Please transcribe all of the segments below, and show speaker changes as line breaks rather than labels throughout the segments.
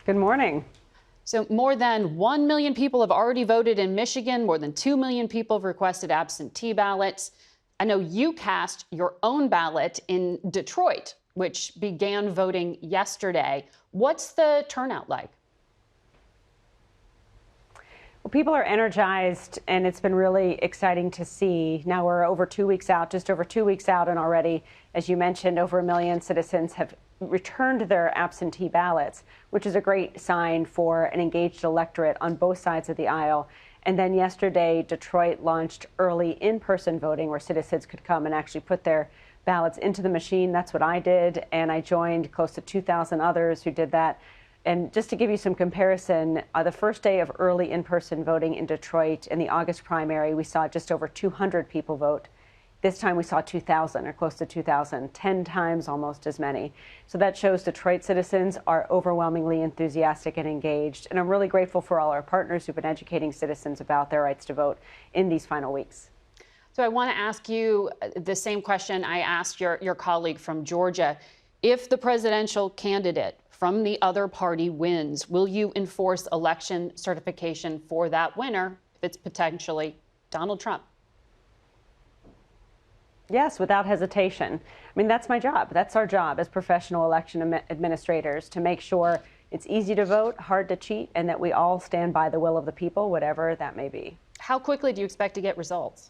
Good morning.
So more than 1 million people have already voted in Michigan. More than 2 million people have requested absentee ballots. I know you cast your own ballot in Detroit, which began voting yesterday. What's the turnout like?
Well, people are energized, and it's been really exciting to see. Now we're over 2 weeks out, just over 2 weeks out, and already, as you mentioned, over 1 million citizens have returned their absentee ballots, which is a great sign for an engaged electorate on both sides of the aisle. And then yesterday, Detroit launched early in-person voting where citizens could come and actually put their ballots into the machine. That's what I did, and I joined close to 2,000 others who did that. And just to give you some comparison, the first day of early in-person voting in Detroit in the August primary, we saw just over 200 people vote. This time we saw 2,000 or close to 2,000, 10 times almost as many. So that shows Detroit citizens are overwhelmingly enthusiastic and engaged. And I'm really grateful for all our partners who've been educating citizens about their rights to vote in these final weeks.
So I want to ask you the same question I asked your colleague from Georgia. If the presidential candidate from the other party wins, will you enforce election certification for that winner if it's potentially Donald Trump?
Yes, without hesitation. I mean, that's my job. That's our job as professional election administrators, to make sure it's easy to vote, hard to cheat, and that we all stand by the will of the people, whatever that may be.
How quickly do you expect to get results?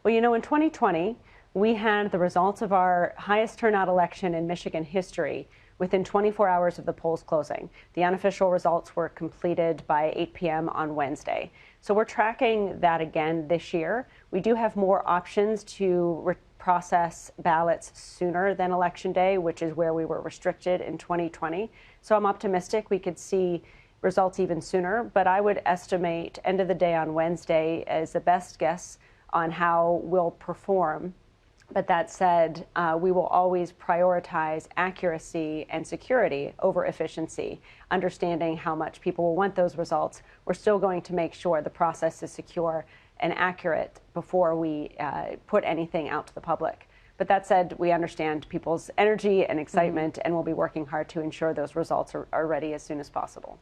Well, you know, in 2020, we had the results of our highest turnout election in Michigan history within 24 hours of the polls closing. The unofficial results were completed by 8 p.m. on Wednesday. So we're tracking that again this year. We do have more options to process ballots sooner than Election Day, which is where we were restricted in 2020. So I'm optimistic we could see results even sooner, but I would estimate end of the day on Wednesday as the best guess on how we'll perform. But that said, we will always prioritize accuracy and security over efficiency, understanding how much people will want those results. We're still going to make sure the process is secure and accurate before we put anything out to the public. But that said, we understand people's energy and excitement, and we'll be working hard to ensure those results are ready as soon as possible.